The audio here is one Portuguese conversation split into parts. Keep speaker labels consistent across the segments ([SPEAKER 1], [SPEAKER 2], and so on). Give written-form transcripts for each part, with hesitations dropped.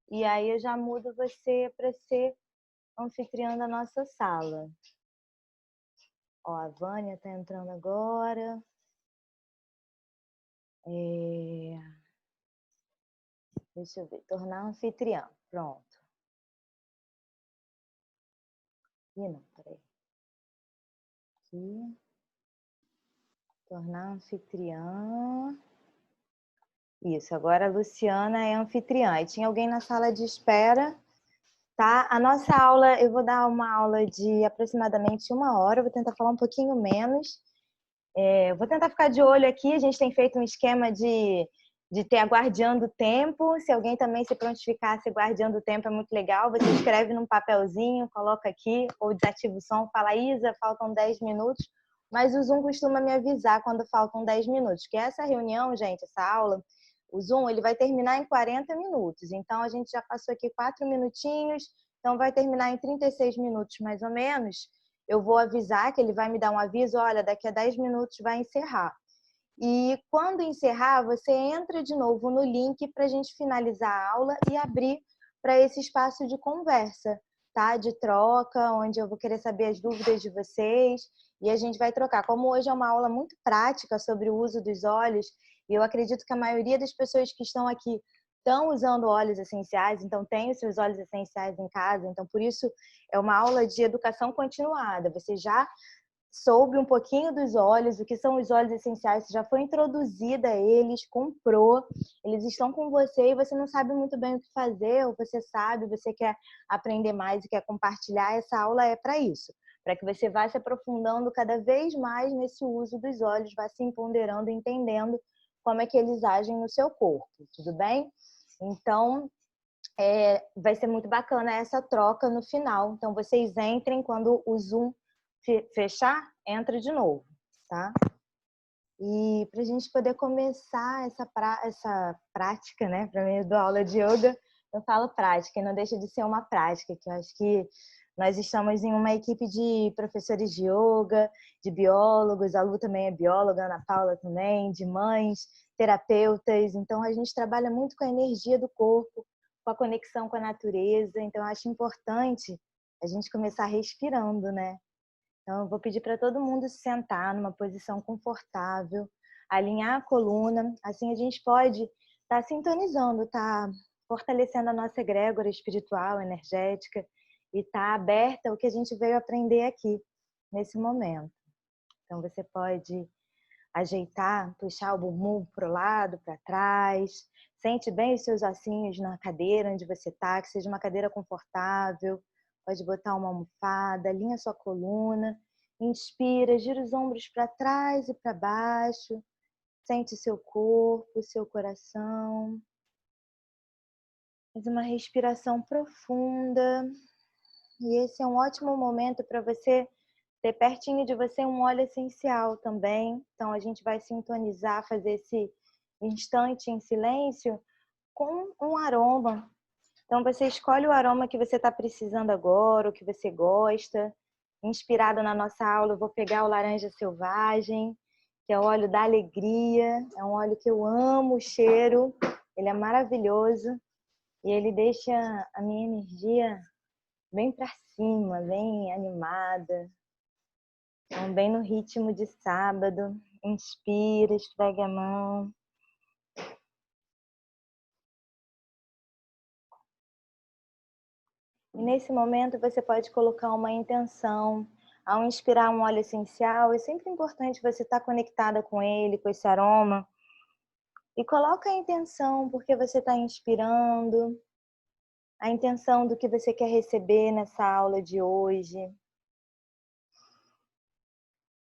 [SPEAKER 1] E aí eu já mudo você para ser anfitriã da nossa sala. Ó, a Vânia tá entrando agora. Deixa eu ver, tornar anfitriã. Pronto. Ih, não, peraí. Aqui. Tornar anfitriã. Isso, agora a Luciana é anfitriã. E tinha alguém na sala de espera, tá? A nossa aula, eu vou dar uma aula de aproximadamente 1 hora, eu vou tentar falar um pouquinho menos. Eu vou tentar ficar de olho aqui, a gente tem feito um esquema de ter a guardiã do tempo. Se alguém também se prontificar a ser guardiã do tempo, é muito legal. Você escreve num papelzinho, coloca aqui, ou desativa o som, fala, Isa, faltam 10 minutos. Mas o Zoom costuma me avisar quando faltam 10 minutos. Porque essa reunião, gente, essa aula, o Zoom, ele vai terminar em 40 minutos. Então, a gente já passou aqui 4 minutinhos, então vai terminar em 36 minutos, mais ou menos. Eu vou avisar, que ele vai me dar um aviso, olha, daqui a 10 minutos vai encerrar. E quando encerrar, você entra de novo no link para a gente finalizar a aula e abrir para esse espaço de conversa, tá? De troca, onde eu vou querer saber as dúvidas de vocês e a gente vai trocar. Como hoje é uma aula muito prática sobre o uso dos óleos, e eu acredito que a maioria das pessoas que estão aqui estão usando óleos essenciais, então tem os seus óleos essenciais em casa, então por isso é uma aula de educação continuada. Você já soube um pouquinho dos óleos, o que são os óleos essenciais, você já foi introduzida a eles, comprou, eles estão com você e você não sabe muito bem o que fazer, ou você sabe, você quer aprender mais e quer compartilhar, essa aula é para isso, para que você vá se aprofundando cada vez mais nesse uso dos óleos, vá se empoderando, entendendo como é que eles agem no seu corpo, tudo bem? Então, vai ser muito bacana essa troca no final. Então, vocês entrem quando o Zoom fechar, entra de novo, tá? E para a gente poder começar essa prática, né? Para mim, eu dou aula de yoga, eu falo prática, e não deixa de ser uma prática, que eu acho que nós estamos em uma equipe de professores de yoga, de biólogos, a Lu também é bióloga, a Ana Paula também, de mães, terapeutas, então a gente trabalha muito com a energia do corpo, com a conexão com a natureza, então eu acho importante a gente começar respirando, né? Então, eu vou pedir para todo mundo se sentar numa posição confortável, alinhar a coluna, assim a gente pode estar sintonizando, estar fortalecendo a nossa egrégora espiritual, energética, e estar aberta ao que a gente veio aprender aqui, nesse momento. Então, você pode ajeitar, puxar o bumbum para o lado, para trás, sente bem os seus ossinhos na cadeira onde você está, que seja uma cadeira confortável, pode botar uma almofada, alinha sua coluna, inspira, gira os ombros para trás e para baixo, sente o seu corpo, o seu coração, faz uma respiração profunda, e esse é um ótimo momento para você ter pertinho de você um óleo essencial também. Então a gente vai sintonizar, fazer esse instante em silêncio com um aroma. Então você escolhe o aroma que você está precisando agora, o que você gosta. Inspirado na nossa aula, eu vou pegar o laranja selvagem, que é o óleo da alegria. É um óleo que eu amo o cheiro, ele é maravilhoso e ele deixa a minha energia bem para cima, bem animada. Então, bem no ritmo de sábado, inspira, esfrega a mão. E nesse momento você pode colocar uma intenção. Ao inspirar um óleo essencial, é sempre importante você estar conectada com ele, com esse aroma. E coloca a intenção porque você está inspirando, a intenção do que você quer receber nessa aula de hoje.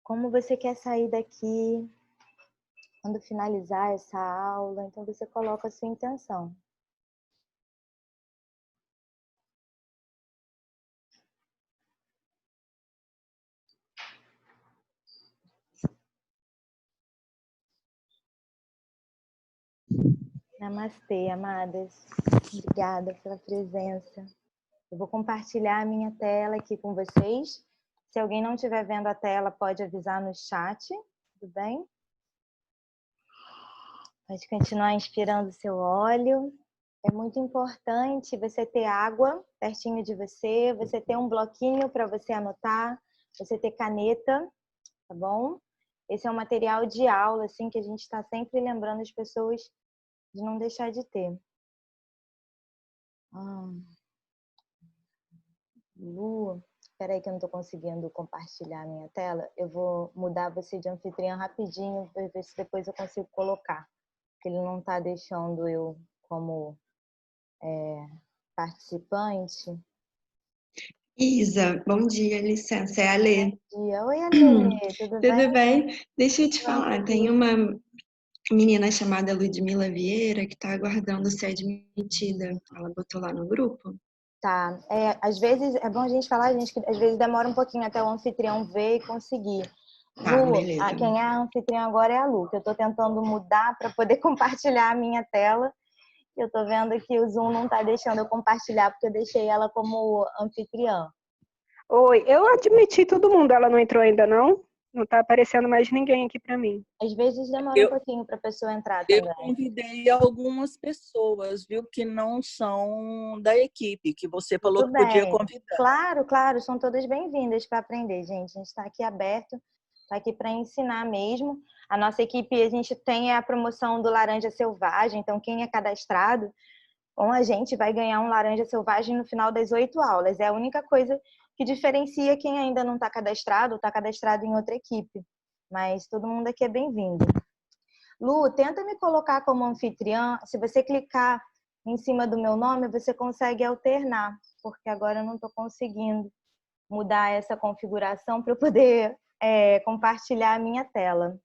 [SPEAKER 1] Como você quer sair daqui quando finalizar essa aula. Então você coloca a sua intenção. Namastê, amadas. Obrigada pela presença. Eu vou compartilhar a minha tela aqui com vocês. Se alguém não estiver vendo a tela, pode avisar no chat, tudo bem? Pode continuar inspirando seu óleo. É muito importante você ter água pertinho de você, você ter um bloquinho para você anotar, você ter caneta, tá bom? Esse é um material de aula, assim, que a gente está sempre lembrando as pessoas de não deixar de ter. Lu, peraí que eu não estou conseguindo compartilhar a minha tela. Eu vou mudar você de anfitriã rapidinho, para ver se depois eu consigo colocar. Porque ele não está deixando eu como participante.
[SPEAKER 2] Isa, bom dia, licença, é a Lê.
[SPEAKER 1] Oi, Alê, tudo bem?
[SPEAKER 2] Tudo bem? Deixa eu te falar, tem
[SPEAKER 1] Tranquilo.
[SPEAKER 2] uma menina chamada Ludmila Vieira que está aguardando ser admitida. Ela botou lá no grupo.
[SPEAKER 1] Tá. Às vezes, é bom a gente falar, gente, que às vezes demora um pouquinho até o anfitrião ver e conseguir.
[SPEAKER 2] Tá,
[SPEAKER 1] Lu,
[SPEAKER 2] beleza.
[SPEAKER 1] quem é a anfitriã agora é a Lu, que eu estou tentando mudar para poder compartilhar a minha tela. Eu estou vendo que o Zoom não está deixando eu compartilhar, porque eu deixei ela como anfitriã.
[SPEAKER 3] Oi, eu admiti todo mundo, ela não entrou ainda não? Não tá aparecendo mais ninguém aqui para mim.
[SPEAKER 1] Às vezes demora um
[SPEAKER 4] Eu,
[SPEAKER 1] pouquinho para a pessoa entrar
[SPEAKER 4] eu
[SPEAKER 1] também.
[SPEAKER 4] convidei algumas pessoas, viu, que não são da equipe, que você falou
[SPEAKER 1] Tudo
[SPEAKER 4] que podia
[SPEAKER 1] bem.
[SPEAKER 4] convidar.
[SPEAKER 1] Claro, claro, são todas bem-vindas para aprender, gente. A gente está aqui aberto, está aqui para ensinar mesmo. A nossa equipe, a gente tem a promoção do Laranja Selvagem, então quem é cadastrado com a gente vai ganhar um Laranja Selvagem no final das 8 aulas. É a única coisa que diferencia quem ainda não está cadastrado ou está cadastrado em outra equipe. Mas todo mundo aqui é bem-vindo. Lu, tenta me colocar como anfitriã. Se você clicar em cima do meu nome, você consegue alternar, porque agora eu não estou conseguindo mudar essa configuração para eu poder compartilhar a minha tela.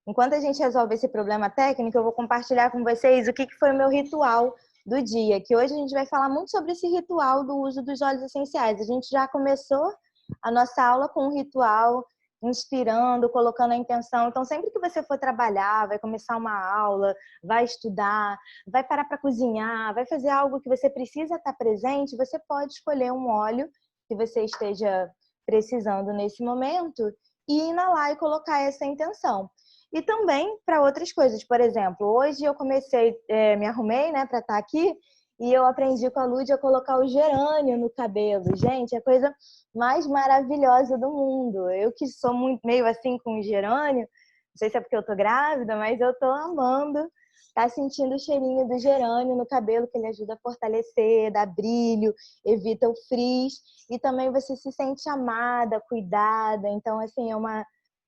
[SPEAKER 1] Enquanto a gente resolve esse problema técnico, eu vou compartilhar com vocês o que foi o meu ritual do dia, que hoje a gente vai falar muito sobre esse ritual do uso dos óleos essenciais. A gente já começou a nossa aula com um ritual, inspirando, colocando a intenção. Então, sempre que você for trabalhar, vai começar uma aula, vai estudar, vai parar para cozinhar, vai fazer algo que você precisa estar presente, você pode escolher um óleo que você esteja precisando nesse momento e inalar e colocar essa intenção. E também para outras coisas. Por exemplo, hoje eu comecei, me arrumei, né, para estar aqui, e eu aprendi com a Lúdia a colocar o gerânio no cabelo. Gente, é a coisa mais maravilhosa do mundo. Eu que sou muito meio assim com o gerânio, não sei se é porque eu tô grávida, mas eu tô amando tá sentindo o cheirinho do gerânio no cabelo, que ele ajuda a fortalecer, dá brilho, evita o frizz, e também você se sente amada, cuidada. Então, assim,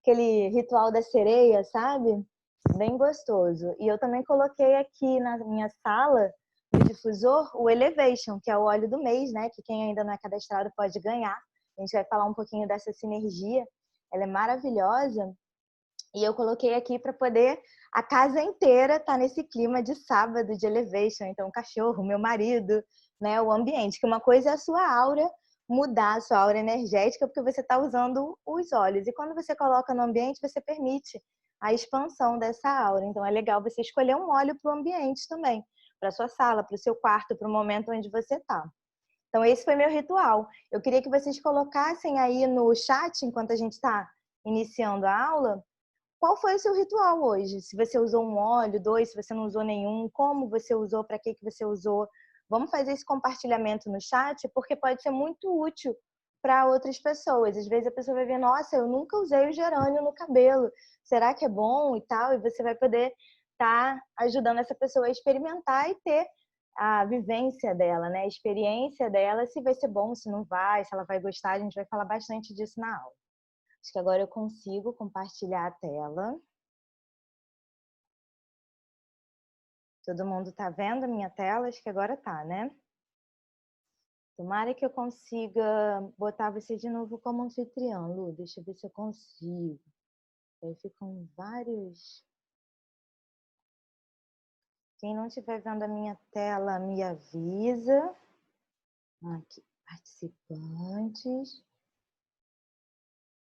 [SPEAKER 1] aquele ritual da sereia, sabe? Bem gostoso. E eu também coloquei aqui na minha sala, no difusor, o Elevation, que é o óleo do mês, né? Que quem ainda não é cadastrado pode ganhar. A gente vai falar um pouquinho dessa sinergia. Ela é maravilhosa. E eu coloquei aqui para poder a casa inteira estar nesse clima de sábado de Elevation. Então, o cachorro, meu marido, né? O ambiente. Que uma coisa é a sua aura, mudar a sua aura energética, porque você está usando os óleos. E quando você coloca no ambiente, você permite a expansão dessa aura. Então, é legal você escolher um óleo para o ambiente também, para a sua sala, para o seu quarto, para o momento onde você está. Então, esse foi meu ritual. Eu queria que vocês colocassem aí no chat, enquanto a gente está iniciando a aula, qual foi o seu ritual hoje? Se você usou um óleo, dois, se você não usou nenhum, como você usou, para que você usou? Vamos fazer esse compartilhamento no chat, porque pode ser muito útil para outras pessoas. Às vezes a pessoa vai ver, nossa, eu nunca usei o gerânio no cabelo. Será que é bom e tal? E você vai poder estar ajudando essa pessoa a experimentar e ter a vivência dela, né? A experiência dela, se vai ser bom, se não vai, se ela vai gostar. A gente vai falar bastante disso na aula. Acho que agora eu consigo compartilhar a tela. Todo mundo está vendo a minha tela? Acho que agora tá, né? Tomara que eu consiga botar você de novo como anfitriã, Lu. Deixa eu ver se eu consigo. Aí ficam vários. Quem não estiver vendo a minha tela, me avisa. Aqui, participantes.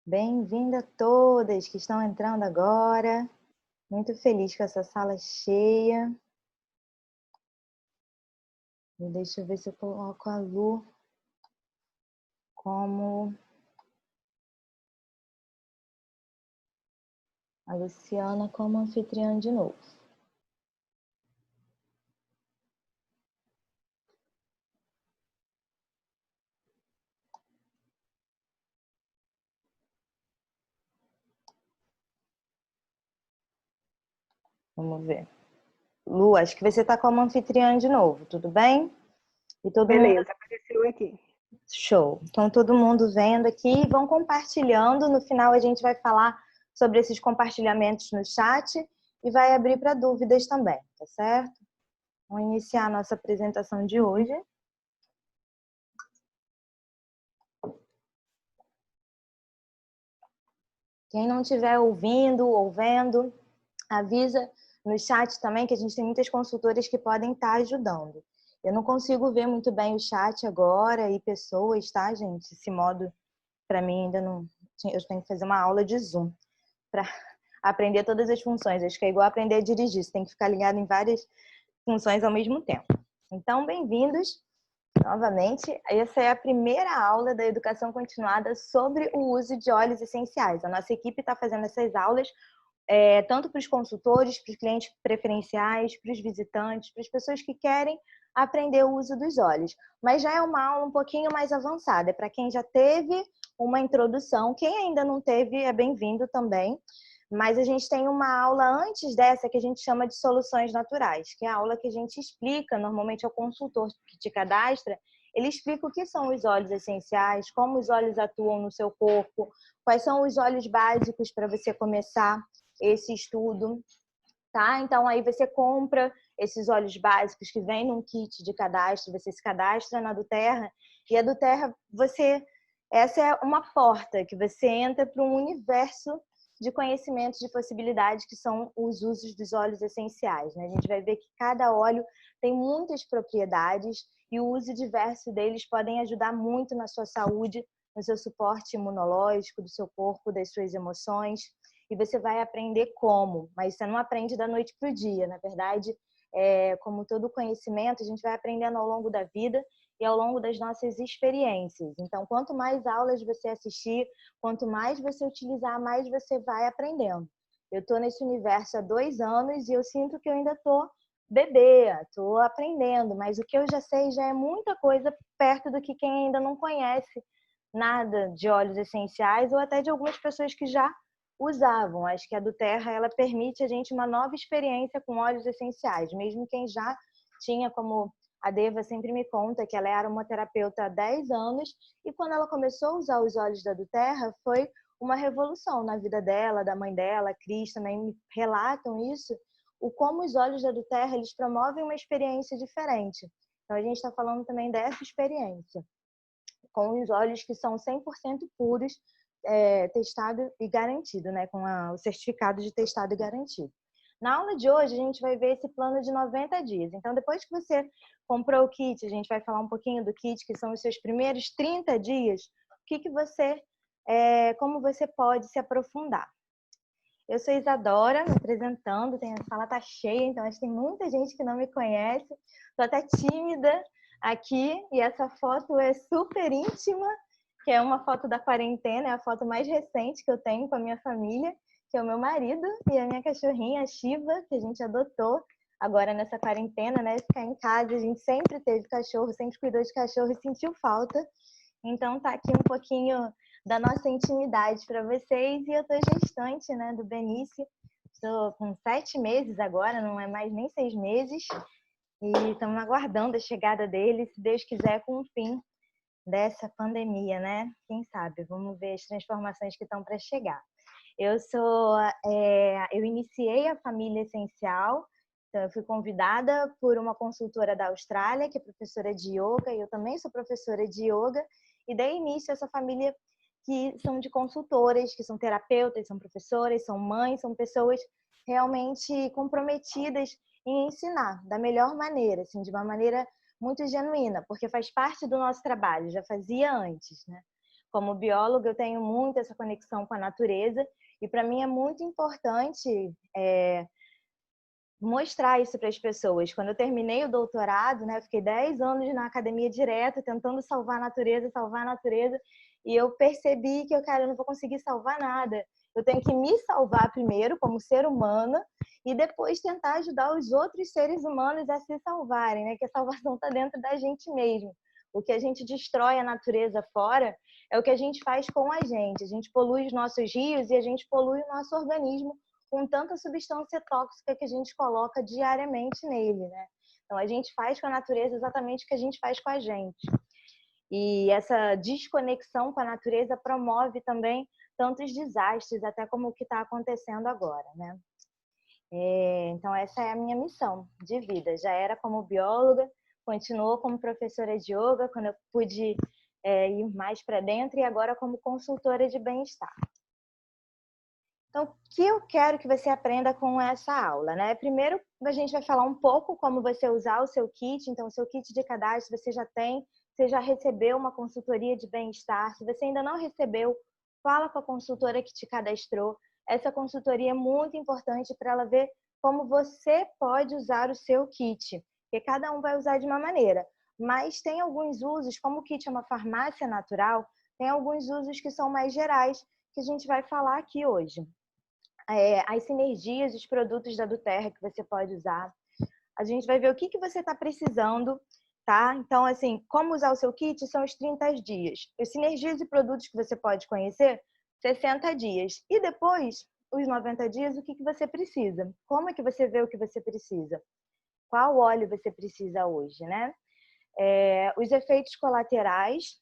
[SPEAKER 1] Bem-vinda a todas que estão entrando agora. Muito feliz com essa sala cheia. E deixa eu ver se eu coloco a Lu como a Luciana como anfitriã de novo. Vamos ver. Lu, acho que você está como anfitriã de novo, tudo bem? E todo mundo...
[SPEAKER 3] Beleza, apareceu aqui.
[SPEAKER 1] Show. Então, todo mundo vendo aqui, vão compartilhando. No final, a gente vai falar sobre esses compartilhamentos no chat e vai abrir para dúvidas também, tá certo? Vamos iniciar a nossa apresentação de hoje. Quem não estiver ouvindo ou vendo, avisa no chat também que a gente tem muitas consultoras que podem estar ajudando. Eu não consigo ver muito bem o chat agora e pessoas, tá, gente? Esse modo, para mim, ainda não... Eu tenho que fazer uma aula de Zoom para aprender todas as funções. Acho que é igual aprender a dirigir. Você tem que ficar ligado em várias funções ao mesmo tempo. Então, bem-vindos novamente. Essa é a primeira aula da educação continuada sobre o uso de óleos essenciais. A nossa equipe está fazendo essas aulas tanto para os consultores, para os clientes preferenciais, para os visitantes, para as pessoas que querem aprender o uso dos óleos. Mas já é uma aula um pouquinho mais avançada, é para quem já teve uma introdução. Quem ainda não teve é bem-vindo também. Mas a gente tem uma aula antes dessa que a gente chama de soluções naturais, que é a aula que a gente explica, normalmente ao consultor que te cadastra, ele explica o que são os óleos essenciais, como os óleos atuam no seu corpo, quais são os óleos básicos para você começar esse estudo, tá? Então aí você compra esses óleos básicos que vem num kit de cadastro, você se cadastra na doTERRA e a doTERRA essa é uma porta que você entra para um universo de conhecimentos de possibilidades que são os usos dos óleos essenciais, né? A gente vai ver que cada óleo tem muitas propriedades e o uso diverso deles podem ajudar muito na sua saúde, no seu suporte imunológico, do seu corpo, das suas emoções. E você vai aprender como, mas você não aprende da noite para o dia. Na verdade, como todo conhecimento, a gente vai aprendendo ao longo da vida e ao longo das nossas experiências. Então, quanto mais aulas você assistir, quanto mais você utilizar, mais você vai aprendendo. Eu estou nesse universo há 2 anos e eu sinto que eu ainda estou bebê, estou aprendendo, mas o que eu já sei já é muita coisa perto do que quem ainda não conhece nada de óleos essenciais ou até de algumas pessoas que já usavam. Acho que a doTERRA, ela permite a gente uma nova experiência com óleos essenciais, mesmo quem já tinha, como a Deva sempre me conta, que ela era aromaterapeuta há 10 anos e quando ela começou a usar os óleos da doTERRA foi uma revolução na vida dela, da mãe dela, a Cris também me relatam isso, o como os óleos da doTERRA, eles promovem uma experiência diferente. Então a gente está falando também dessa experiência, com os óleos que são 100% puros, testado e garantido, né? Com o certificado de testado e garantido. Na aula de hoje, a gente vai ver esse plano de 90 dias. Então, depois que você comprou o kit, a gente vai falar um pouquinho do kit, que são os seus primeiros 30 dias, como você pode se aprofundar. Eu sou Isadora, me apresentando, a sala tá cheia, então acho que tem muita gente que não me conhece. Estou até tímida aqui, e essa foto é super íntima, que é uma foto da quarentena, é a foto mais recente que eu tenho com a minha família, que é o meu marido e a minha cachorrinha, a Shiva, que a gente adotou agora nessa quarentena, né? Ficar em casa, a gente sempre teve cachorro, sempre cuidou de cachorro e sentiu falta. Então tá aqui um pouquinho da nossa intimidade para vocês. E eu tô gestante, né, do Benício. Estou com 7 meses agora, não é mais nem 6 meses. E estamos aguardando a chegada dele, se Deus quiser, com o fim dessa pandemia, né? Quem sabe? Vamos ver as transformações que estão para chegar. Eu iniciei a Família Essencial, então eu fui convidada por uma consultora da Austrália, que é professora de yoga, e eu também sou professora de yoga, e dei início a essa família que são de consultoras, que são terapeutas, são professoras, são mães, são pessoas realmente comprometidas em ensinar da melhor maneira, assim, de uma maneira muito genuína, porque faz parte do nosso trabalho, já fazia antes, né? Como bióloga, eu tenho muito essa conexão com a natureza e para mim é muito importante mostrar isso para as pessoas. Quando eu terminei o doutorado, né, eu fiquei 10 anos na academia direto, tentando salvar a natureza, e eu percebi que eu não vou conseguir salvar nada. Eu tenho que me salvar primeiro como ser humana e depois tentar ajudar os outros seres humanos a se salvarem, né? Que a salvação está dentro da gente mesmo. O que a gente destrói a natureza fora é o que a gente faz com a gente. A gente polui os nossos rios e a gente polui o nosso organismo com tanta substância tóxica que a gente coloca diariamente nele, né? Então, a gente faz com a natureza exatamente o que a gente faz com a gente. E essa desconexão com a natureza promove também tantos desastres, até como o que está acontecendo agora, né? Então, essa é a minha missão de vida. Já era como bióloga, continuou como professora de yoga, quando eu pude ir mais para dentro, e agora como consultora de bem-estar. Então, o que eu quero que você aprenda com essa aula, né? Primeiro, a gente vai falar um pouco como você usar o seu kit. Então, o seu kit de cadastro você já tem, você já recebeu uma consultoria de bem-estar. Se você ainda não recebeu, fala com a consultora que te cadastrou. Essa consultoria é muito importante para ela ver como você pode usar o seu kit, porque cada um vai usar de uma maneira. Mas tem alguns usos, como o kit é uma farmácia natural, tem alguns usos que são mais gerais, que a gente vai falar aqui hoje. As sinergias, os produtos da Duterra que você pode usar. A gente vai ver o que você está precisando, tá? Então, assim, como usar o seu kit são os 30 dias. As sinergias e produtos que você pode conhecer, 60 dias. E depois, os 90 dias, o que você precisa? Como é que você vê o que você precisa? Qual óleo você precisa hoje, né? Os efeitos colaterais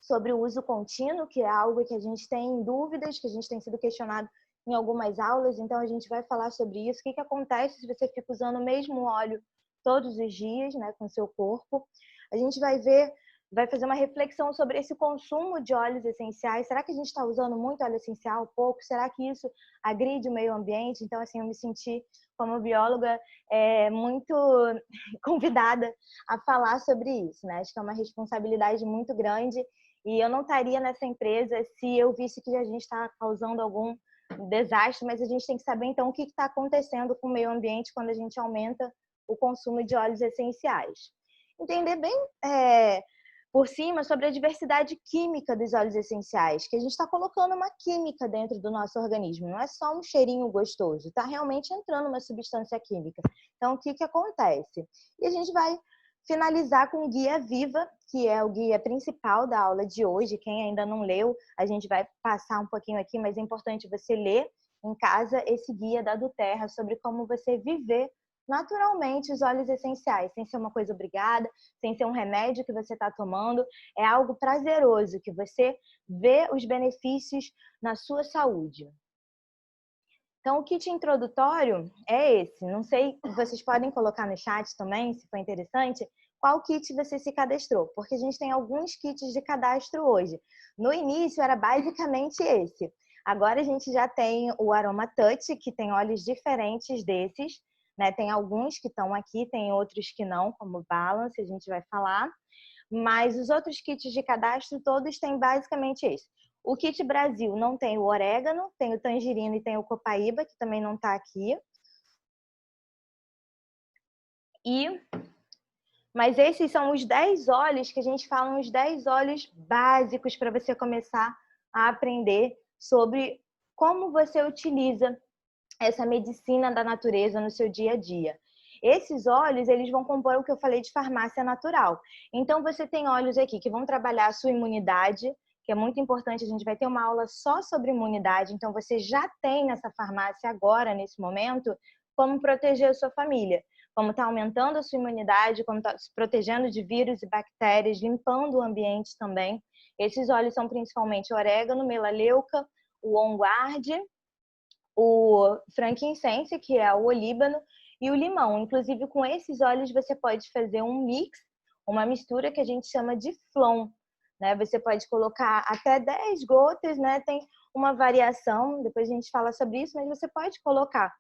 [SPEAKER 1] sobre o uso contínuo, que é algo que a gente tem dúvidas, que a gente tem sido questionado em algumas aulas, então a gente vai falar sobre isso. O que acontece se você fica usando o mesmo óleo todos os dias, né, com o seu corpo? A gente vai fazer uma reflexão sobre esse consumo de óleos essenciais. Será que a gente está usando muito óleo essencial, pouco? Será que isso agride o meio ambiente? Então, assim, eu me senti, como bióloga, muito convidada a falar sobre isso, né? Acho que é uma responsabilidade muito grande e eu não estaria nessa empresa se eu visse que a gente está causando algum desastre, mas a gente tem que saber, então, o que está acontecendo com o meio ambiente quando a gente aumenta o consumo de óleos essenciais. Entender bem por cima sobre a diversidade química dos óleos essenciais, que a gente está colocando uma química dentro do nosso organismo, não é só um cheirinho gostoso, está realmente entrando uma substância química. Então, o que acontece? E a gente vai finalizar com o Guia Viva, que é o guia principal da aula de hoje. Quem ainda não leu, a gente vai passar um pouquinho aqui, mas é importante você ler em casa esse guia da Duterra sobre como você viver naturalmente os óleos essenciais, sem ser uma coisa obrigada, sem ser um remédio que você está tomando. É algo prazeroso, que você vê os benefícios na sua saúde. Então, o kit introdutório é esse. Não sei, vocês podem colocar no chat também, se for interessante, qual kit você se cadastrou, porque a gente tem alguns kits de cadastro hoje. No início era basicamente esse. Agora a gente já tem o Aroma Touch, que tem óleos diferentes desses, né? Tem alguns que estão aqui, tem outros que não, como Balance, a gente vai falar. Mas os outros kits de cadastro todos têm basicamente esse. O kit Brasil não tem o orégano, tem o tangerina e tem o copaíba, que também não está aqui. Mas esses são os 10 óleos que a gente fala, os 10 óleos básicos para você começar a aprender sobre como você utiliza essa medicina da natureza no seu dia a dia. Esses óleos, eles vão compor o que eu falei de farmácia natural. Então, você tem óleos aqui que vão trabalhar a sua imunidade, que é muito importante. A gente vai ter uma aula só sobre imunidade. Então, você já tem nessa farmácia agora, nesse momento, como proteger a sua família. Como está aumentando a sua imunidade, como está se protegendo de vírus e bactérias, limpando o ambiente também. Esses óleos são principalmente orégano, melaleuca, o on guard, o frankincense, que é o olíbano, e o limão. Inclusive, com esses óleos você pode fazer um mix, uma mistura que a gente chama de flom, né? Você pode colocar até 10 gotas, né? Tem uma variação, depois a gente fala sobre isso, mas você pode colocar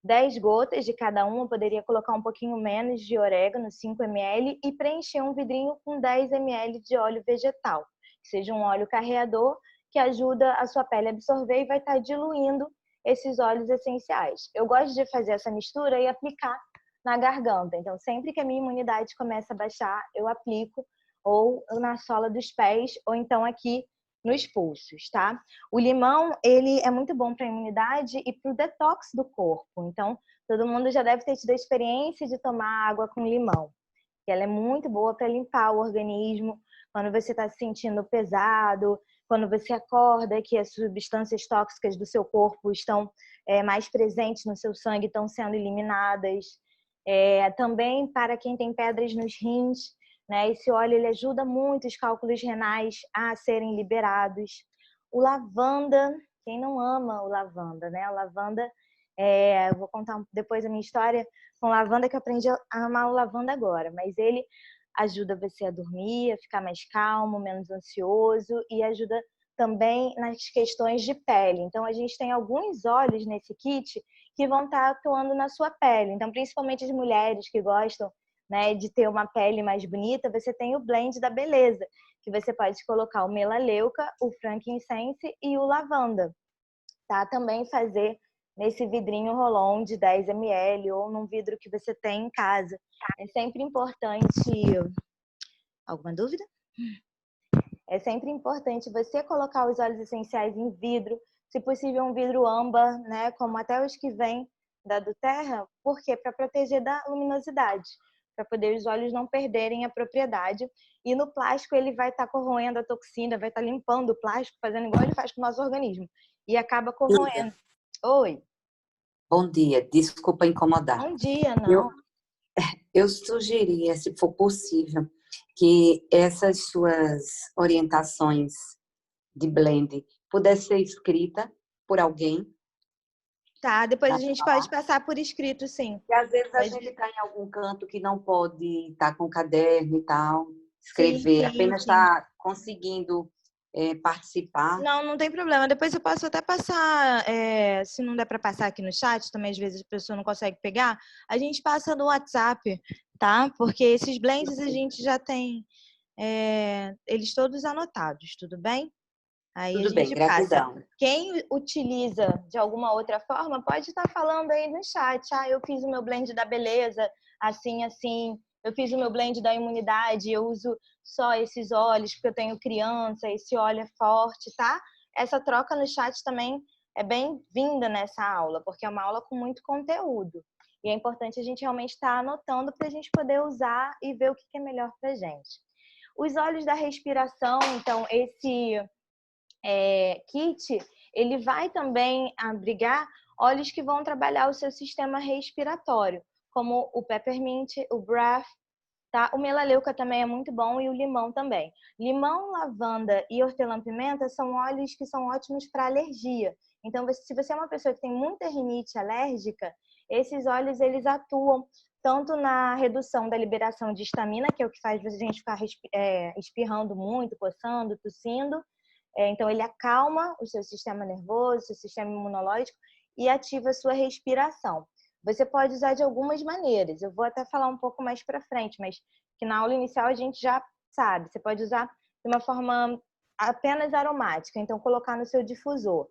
[SPEAKER 1] 10 gotas de cada um. Eu poderia colocar um pouquinho menos de orégano, 5 ml, e preencher um vidrinho com 10 ml de óleo vegetal, que seja um óleo carreador, que ajuda a sua pele a absorver e vai estar diluindo esses óleos essenciais. Eu gosto de fazer essa mistura e aplicar na garganta. Então, sempre que a minha imunidade começa a baixar, eu aplico ou na sola dos pés, ou então aqui nos pulsos, tá? O limão, ele é muito bom para a imunidade e para o detox do corpo. Então, todo mundo já deve ter tido a experiência de tomar água com limão, que ela é muito boa para limpar o organismo. quando você está se sentindo pesado, quando você acorda que as substâncias tóxicas do seu corpo estão mais presentes no seu sangue, estão sendo eliminadas. Também para quem tem pedras nos rins, né? Esse óleo ele ajuda muito os cálculos renais a serem liberados. O lavanda, quem não ama o lavanda, né? O lavanda, eu vou contar depois a minha história com lavanda, que eu aprendi a amar o lavanda agora, mas ele ajuda você a dormir, a ficar mais calmo, menos ansioso e ajuda também nas questões de pele. Então, a gente tem alguns óleos nesse kit que vão estar atuando na sua pele. Então, principalmente as mulheres que gostam, né, de ter uma pele mais bonita, você tem o blend da beleza, que você pode colocar o melaleuca, o frankincense e o lavanda. Tá? Também fazer nesse vidrinho Rolon de 10 ml ou num vidro que você tem em casa. É sempre importante... Alguma dúvida? É sempre importante você colocar os óleos essenciais em vidro, se possível um vidro âmbar, né, como até os que vêm da Doterra, por quê? Para proteger da luminosidade, para poder os óleos não perderem a propriedade. E no plástico ele vai estar corroendo a toxina, vai estar limpando o plástico, fazendo igual ele faz com o nosso organismo, e acaba corroendo. Oi.
[SPEAKER 5] Bom dia, desculpa incomodar.
[SPEAKER 1] Bom dia, não.
[SPEAKER 5] Eu sugeria, se for possível, que essas suas orientações de blend pudesse ser escrita por alguém.
[SPEAKER 1] Tá, depois a gente pode passar por escrito, sim.
[SPEAKER 5] E às vezes a gente está em algum canto que não pode estar com caderno e tal, escrever, apenas está conseguindo participar.
[SPEAKER 1] Não tem problema. Depois eu posso até passar, se não der para passar aqui no chat, também às vezes a pessoa não consegue pegar, a gente passa no WhatsApp, tá? Porque esses blends a gente já tem eles todos anotados, tudo bem? Aí
[SPEAKER 5] Tudo
[SPEAKER 1] a
[SPEAKER 5] bem,
[SPEAKER 1] gente
[SPEAKER 5] gratidão.
[SPEAKER 1] passa. Quem utiliza de alguma outra forma pode estar falando aí no chat. Eu fiz o meu blend da beleza, assim, assim. Eu fiz o meu blend da imunidade, eu uso só esses óleos porque eu tenho criança, esse óleo é forte, tá? Essa troca no chat também é bem-vinda nessa aula, porque é uma aula com muito conteúdo. E é importante a gente realmente estar anotando para a gente poder usar e ver o que é melhor para a gente. Os óleos da respiração, então, esse kit, ele vai também abrigar óleos que vão trabalhar o seu sistema respiratório, como o peppermint, o breath, tá? O melaleuca também é muito bom e o limão também. Limão, lavanda e hortelã-pimenta são óleos que são ótimos para alergia. Então, se você é uma pessoa que tem muita rinite alérgica, esses óleos eles atuam tanto na redução da liberação de histamina, que é o que faz a gente ficar espirrando muito, coçando, tossindo. Então, ele acalma o seu sistema nervoso, o seu sistema imunológico e ativa a sua respiração. Você pode usar de algumas maneiras. Eu vou até falar um pouco mais para frente, mas que na aula inicial a gente já sabe. Você pode usar de uma forma apenas aromática. Então, colocar no seu difusor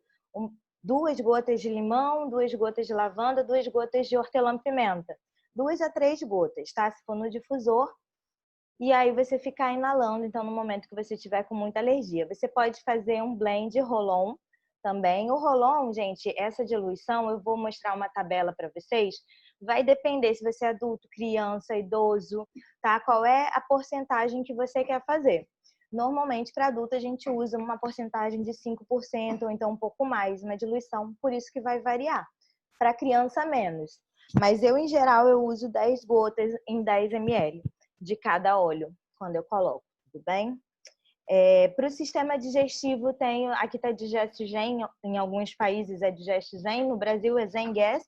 [SPEAKER 1] 2 gotas de limão, 2 gotas de lavanda, 2 gotas de hortelã-pimenta. 2 a 3 gotas, tá? Se for no difusor. E aí você ficar inalando, então, no momento que você tiver com muita alergia. Você pode fazer um blend Rolon também. O Rolon, gente, essa diluição, eu vou mostrar uma tabela para vocês. Vai depender se você é adulto, criança, idoso, tá? Qual é a porcentagem que você quer fazer. Normalmente, para adulto, a gente usa uma porcentagem de 5% ou então um pouco mais na diluição, por isso que vai variar. Para criança, menos. Mas eu, em geral, eu uso 10 gotas em 10 ml de cada óleo, quando eu coloco, tudo bem? Para o sistema digestivo, tenho, aqui está Digestogen, em alguns países é Digestogen, no Brasil é Zengest,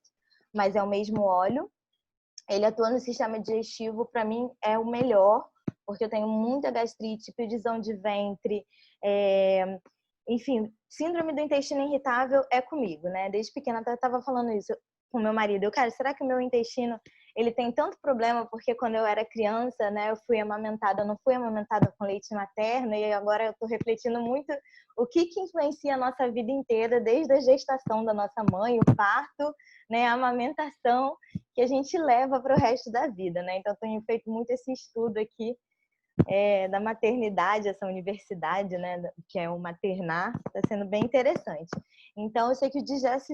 [SPEAKER 1] mas é o mesmo óleo. Ele atua no sistema digestivo, para mim é o melhor, porque eu tenho muita gastrite, prisão de ventre, enfim, síndrome do intestino irritável é comigo, né? Desde pequena eu estava falando isso com meu marido. Cara, será que o meu intestino ele tem tanto problema porque quando eu era criança, né, eu fui amamentada, não fui amamentada com leite materno e agora eu estou refletindo muito o que influencia a nossa vida inteira, desde a gestação da nossa mãe, o parto, né, a amamentação que a gente leva para o resto da vida, né? Então eu tenho feito muito esse estudo aqui da maternidade, essa universidade, né, que é o maternar, está sendo bem interessante. Então, eu sei que o Digest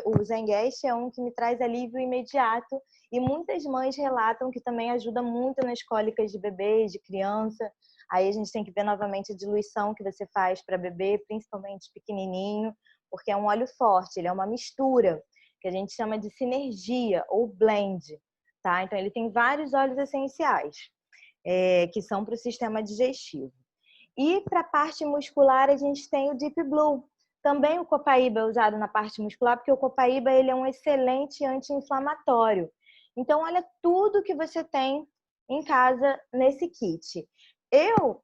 [SPEAKER 1] o Zengest é um que me traz alívio imediato, e muitas mães relatam que também ajuda muito nas cólicas de bebê, de criança. Aí a gente tem que ver novamente a diluição que você faz para bebê, principalmente pequenininho, porque é um óleo forte, ele é uma mistura, que a gente chama de sinergia ou blend, tá? Então, ele tem vários óleos essenciais, que são para o sistema digestivo. E para a parte muscular, a gente tem o Deep Blue. Também o copaíba é usado na parte muscular, porque o copaíba ele é um excelente anti-inflamatório. Então, olha tudo que você tem em casa nesse kit. Eu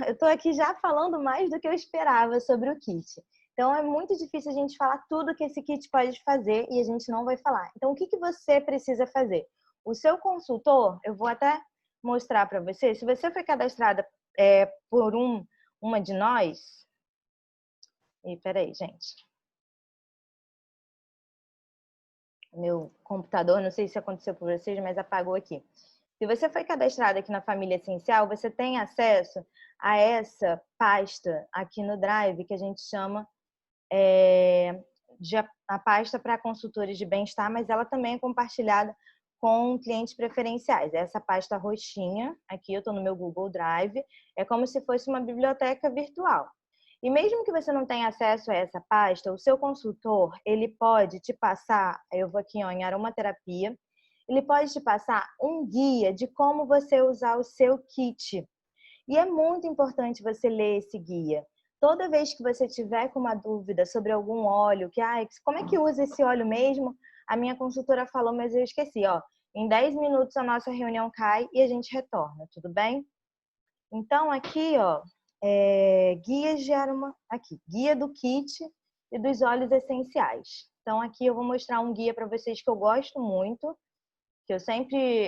[SPEAKER 1] estou aqui já falando mais do que eu esperava sobre o kit. Então, é muito difícil a gente falar tudo que esse kit pode fazer e a gente não vai falar. Então, o que você precisa fazer? O seu consultor, eu vou até mostrar para você, se você foi cadastrada por uma de nós... E peraí, gente. Meu computador, não sei se aconteceu por vocês, mas apagou aqui. Se você foi cadastrado aqui na Família Essencial, você tem acesso a essa pasta aqui no Drive, que a gente chama a pasta para consultores de bem-estar, mas ela também é compartilhada com clientes preferenciais. Essa pasta roxinha, aqui eu estou no meu Google Drive, é como se fosse uma biblioteca virtual. E mesmo que você não tenha acesso a essa pasta, o seu consultor, ele pode te passar, eu vou aqui em aromaterapia, ele pode te passar um guia de como você usar o seu kit. E é muito importante você ler esse guia. Toda vez que você tiver com uma dúvida sobre algum óleo, como é que usa esse óleo mesmo? A minha consultora falou, mas eu esqueci, em 10 minutos a nossa reunião cai e a gente retorna, tudo bem? Então, aqui, guias de aroma, aqui, guia do kit e dos óleos essenciais. Então, aqui eu vou mostrar um guia para vocês que eu gosto muito, que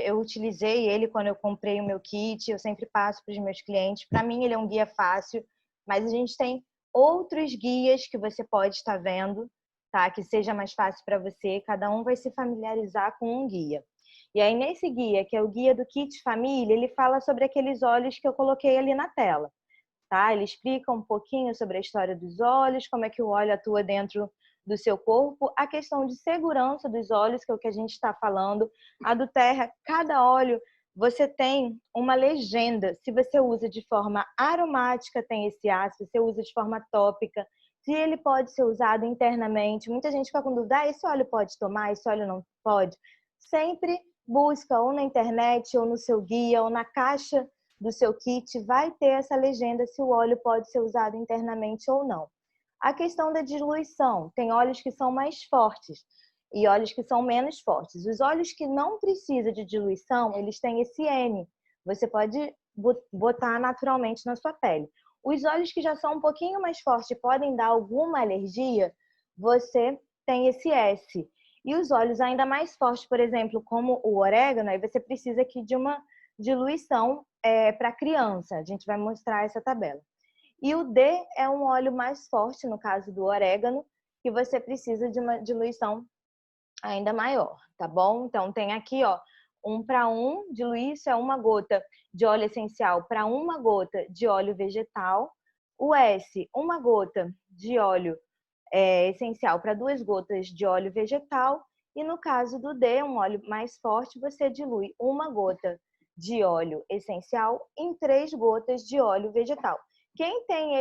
[SPEAKER 1] eu utilizei ele quando eu comprei o meu kit, eu sempre passo para os meus clientes. Para mim, ele é um guia fácil, mas a gente tem outros guias que você pode estar vendo, tá? Que seja mais fácil para você. Cada um vai se familiarizar com um guia. E aí, nesse guia, que é o guia do kit família, ele fala sobre aqueles óleos que eu coloquei ali na tela, tá? Ele explica um pouquinho sobre a história dos óleos, como é que o óleo atua dentro do seu corpo, a questão de segurança dos óleos, que é o que a gente está falando, a do Terra, cada óleo você tem uma legenda, se você usa de forma aromática tem esse A, se você usa de forma tópica, se ele pode ser usado internamente. Muita gente fica com dúvida, esse óleo pode tomar, esse óleo não pode. Sempre busca ou na internet, ou no seu guia, ou na caixa do seu kit, vai ter essa legenda se o óleo pode ser usado internamente ou não. A questão da diluição, tem óleos que são mais fortes e óleos que são menos fortes. Os óleos que não precisam de diluição, eles têm esse N. Você pode botar naturalmente na sua pele. Os óleos que já são um pouquinho mais fortes e podem dar alguma alergia, você tem esse S. E os óleos ainda mais fortes, por exemplo, como o orégano, aí você precisa aqui de uma diluição para criança. A gente vai mostrar essa tabela. E o D é um óleo mais forte, no caso do orégano, que você precisa de uma diluição ainda maior, tá bom? Então, tem aqui, 1 para 1, diluir isso é 1 gota de óleo essencial para 1 gota de óleo vegetal. O S, 1 gota de óleo essencial para 2 gotas de óleo vegetal. E no caso do D, um óleo mais forte, você dilui 1 gota de óleo essencial em 3 gotas de óleo vegetal. Quem tem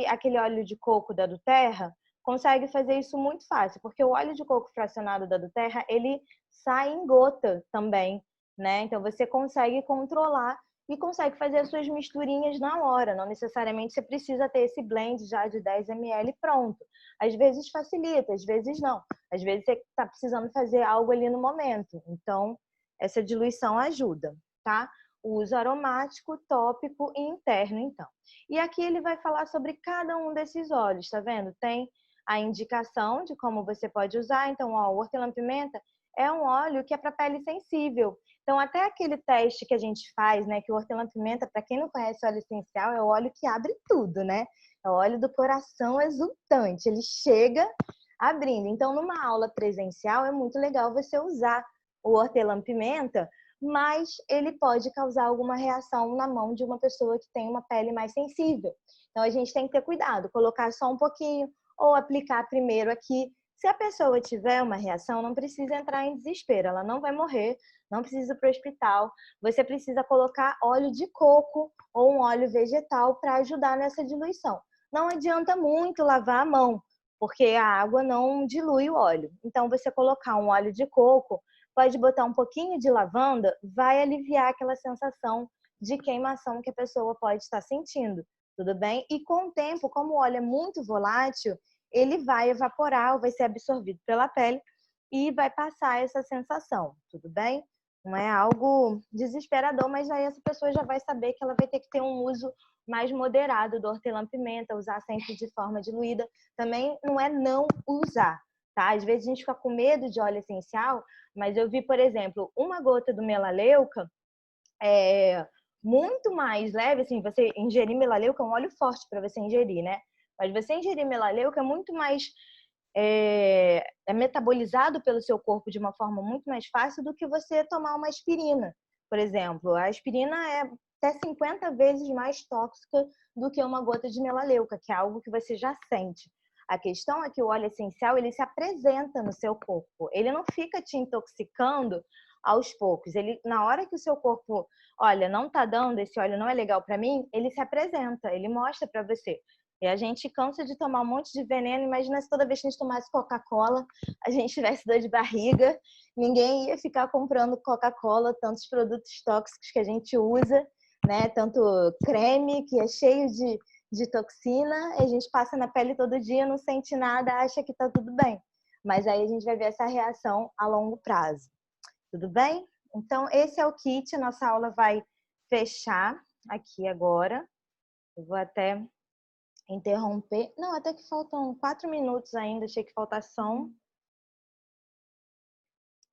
[SPEAKER 1] aquele óleo de coco da doTERRA consegue fazer isso muito fácil, porque o óleo de coco fracionado da doTERRA, ele sai em gota também, né? Então você consegue controlar e consegue fazer as suas misturinhas na hora. Não necessariamente você precisa ter esse blend já de 10 ml pronto. Às vezes facilita, às vezes não. Às vezes você está precisando fazer algo ali no momento. Então, essa diluição ajuda, tá? O uso aromático, tópico e interno, então. E aqui ele vai falar sobre cada um desses óleos, tá vendo? Tem a indicação de como você pode usar. Então, o hortelã-pimenta é um óleo que é para pele sensível. Então, até aquele teste que a gente faz, né? Que o hortelã-pimenta, para quem não conhece óleo essencial, é o óleo que abre tudo, né? É o óleo do coração exultante. Ele chega abrindo. Então, numa aula presencial, é muito legal você usar o hortelã-pimenta mas ele pode causar alguma reação na mão de uma pessoa que tem uma pele mais sensível. Então, a gente tem que ter cuidado, colocar só um pouquinho ou aplicar primeiro aqui. Se a pessoa tiver uma reação, não precisa entrar em desespero, ela não vai morrer, não precisa ir para o hospital. Você precisa colocar óleo de coco ou um óleo vegetal para ajudar nessa diluição. Não adianta muito lavar a mão, porque a água não dilui o óleo. Então, você colocar um óleo de coco, pode botar um pouquinho de lavanda, vai aliviar aquela sensação de queimação que a pessoa pode estar sentindo, tudo bem? E com o tempo, como o óleo é muito volátil, ele vai evaporar, vai ser absorvido pela pele e vai passar essa sensação, tudo bem? Não é algo desesperador, mas aí essa pessoa já vai saber que ela vai ter que ter um uso mais moderado do hortelã-pimenta, usar sempre de forma diluída. Também não é não usar, tá? Às vezes a gente fica com medo de óleo essencial, mas eu vi, por exemplo, uma gota do melaleuca muito mais leve, assim, você ingerir melaleuca é um óleo forte para você ingerir, né? Mas você ingerir melaleuca é muito mais metabolizado pelo seu corpo de uma forma muito mais fácil do que você tomar uma aspirina, por exemplo. A aspirina é até 50 vezes mais tóxica do que uma gota de melaleuca, que é algo que você já sente. A questão é que o óleo essencial, ele se apresenta no seu corpo. Ele não fica te intoxicando aos poucos. Ele, na hora que o seu corpo, olha, não tá dando, esse óleo não é legal para mim, ele se apresenta, ele mostra para você. E a gente cansa de tomar um monte de veneno. Imagina se toda vez que a gente tomasse Coca-Cola, a gente tivesse dor de barriga, ninguém ia ficar comprando Coca-Cola, tantos produtos tóxicos que a gente usa, né? Tanto creme, que é cheio de toxina, a gente passa na pele todo dia, não sente nada, acha que tá tudo bem. Mas aí a gente vai ver essa reação a longo prazo. Tudo bem? Então, esse é o kit. Nossa aula vai fechar aqui agora. Eu vou até interromper. Não, até que faltam 4 minutos ainda. Achei que faltasse só um.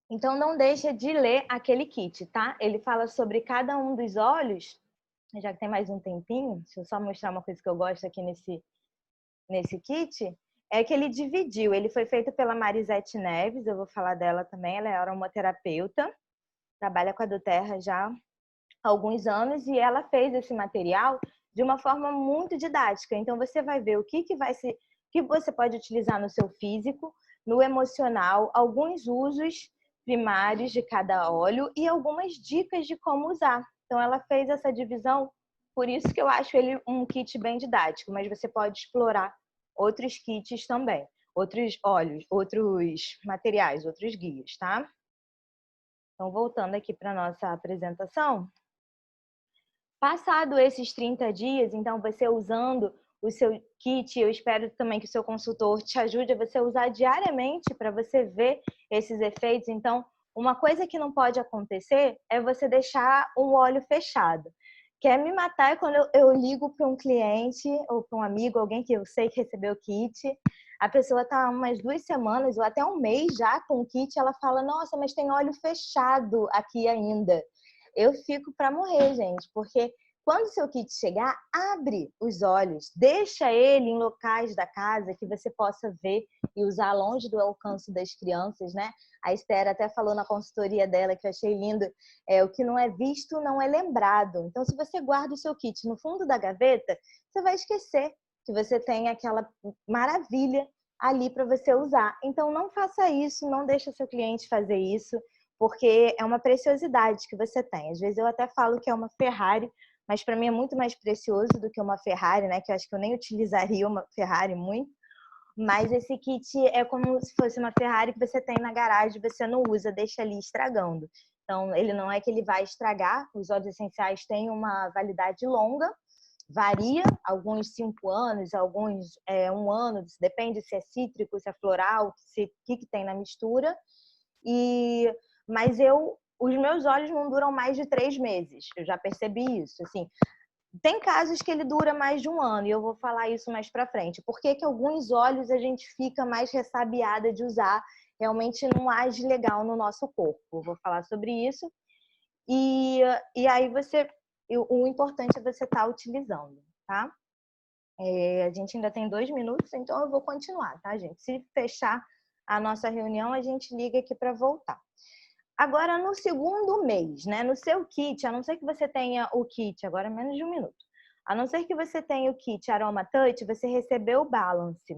[SPEAKER 1] Então, não deixa de ler aquele kit, tá? Ele fala sobre cada um dos olhos. Já que tem mais um tempinho, deixa eu só mostrar uma coisa que eu gosto aqui nesse kit. É que ele dividiu. Ele foi feito pela Marisete Neves. Eu vou falar dela também. Ela é aromaterapeuta. Trabalha com a doTERRA já há alguns anos e ela fez esse material de uma forma muito didática. Então você vai ver o que você pode utilizar no seu físico, no emocional, alguns usos primários de cada óleo e algumas dicas de como usar. Então ela fez essa divisão, por isso que eu acho ele um kit bem didático, mas você pode explorar outros kits também, outros óleos, outros materiais, outros guias, tá? Então, voltando aqui para a nossa apresentação. Passado esses 30 dias, então, você usando o seu kit, eu espero também que o seu consultor te ajude a você usar diariamente para você ver esses efeitos. Então, uma coisa que não pode acontecer é você deixar o óleo fechado. Quer me matar é quando eu ligo para um cliente ou para um amigo, alguém que eu sei que recebeu o kit, a pessoa está umas 2 semanas ou até um mês já com o kit, ela fala, nossa, mas tem óleo fechado aqui ainda. Eu fico para morrer, gente, porque quando o seu kit chegar, abre os olhos, deixa ele em locais da casa que você possa ver e usar longe do alcance das crianças, né? A Esther até falou na consultoria dela, que eu achei lindo, o que não é visto não é lembrado. Então, se você guarda o seu kit no fundo da gaveta, você vai esquecer que você tem aquela maravilha ali para você usar. Então, não faça isso, não deixe seu cliente fazer isso, porque é uma preciosidade que você tem. Às vezes eu até falo que é uma Ferrari, mas para mim é muito mais precioso do que uma Ferrari, né? Que eu acho que eu nem utilizaria uma Ferrari muito. Mas esse kit é como se fosse uma Ferrari que você tem na garagem, você não usa, deixa ali estragando. Então, ele não é que ele vai estragar. Os óleos essenciais têm uma validade longa, varia, alguns 5 anos, alguns 1 ano, depende se é cítrico, se é floral, o que tem na mistura. Mas os meus óleos não duram mais de 3 meses. Eu já percebi isso. Assim, tem casos que ele dura mais de 1 ano, e eu vou falar isso mais pra frente. Por que alguns óleos a gente fica mais ressabiada de usar? Realmente não age legal no nosso corpo. Eu vou falar sobre isso. E aí o importante é você estar utilizando, tá? A gente ainda tem 2 minutos, então eu vou continuar, tá, gente? Se fechar a nossa reunião, a gente liga aqui para voltar. Agora, no segundo mês, né? No seu kit, a não ser que você tenha o kit, agora é menos de um minuto. A não ser que você tenha o kit Aroma Touch, você recebeu o Balance,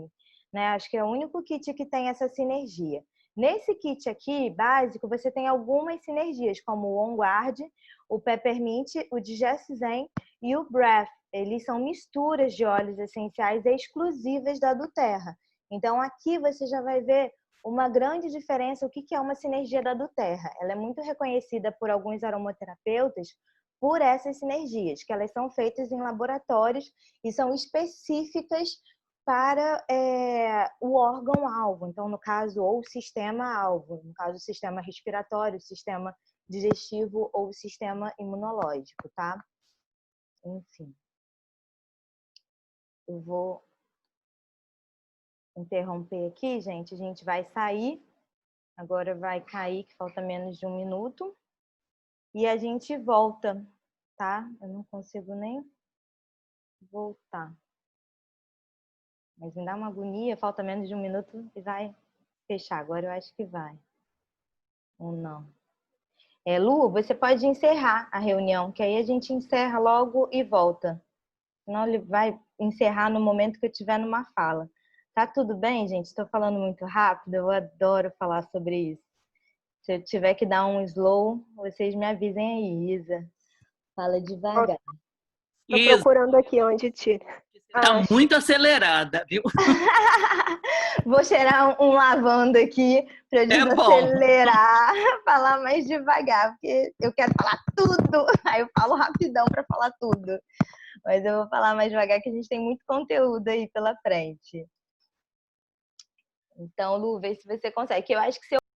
[SPEAKER 1] né? Acho que é o único kit que tem essa sinergia. Nesse kit aqui, básico, você tem algumas sinergias, como o On Guard, o Peppermint, o Digest Zen e o Breath. Eles são misturas de óleos essenciais exclusivas da doTERRA. Então, aqui você já vai ver uma grande diferença, o que é uma sinergia da doTERRA. Ela é muito reconhecida por alguns aromaterapeutas por essas sinergias, que elas são feitas em laboratórios e são específicas para o órgão-alvo. Então, no caso, ou o sistema-alvo. No caso, o sistema respiratório, o sistema digestivo ou o sistema imunológico, tá? Enfim. Eu vou interromper aqui, gente. A gente vai sair. Agora vai cair, que falta menos de um minuto. E a gente volta, tá? Eu não consigo nem voltar. Mas me dá uma agonia, falta menos de um minuto e vai fechar. Agora eu acho que vai. Ou não. Lu, você pode encerrar a reunião, que aí a gente encerra logo e volta. Senão ele vai encerrar no momento que eu estiver numa fala. Tá tudo bem, gente? Estou falando muito rápido, eu adoro falar sobre isso. Se eu tiver que dar um slow, vocês me avisem aí, Isa. Fala devagar.
[SPEAKER 3] Tô procurando aqui onde tira.
[SPEAKER 6] Tá muito acelerada, viu?
[SPEAKER 1] Vou cheirar um lavanda aqui para desacelerar, falar mais devagar, porque eu quero falar tudo. Aí eu falo rapidão para falar tudo. Mas eu vou falar mais devagar, que a gente tem muito conteúdo aí pela frente. Então, Lu, vê se você consegue. Que eu acho que se eu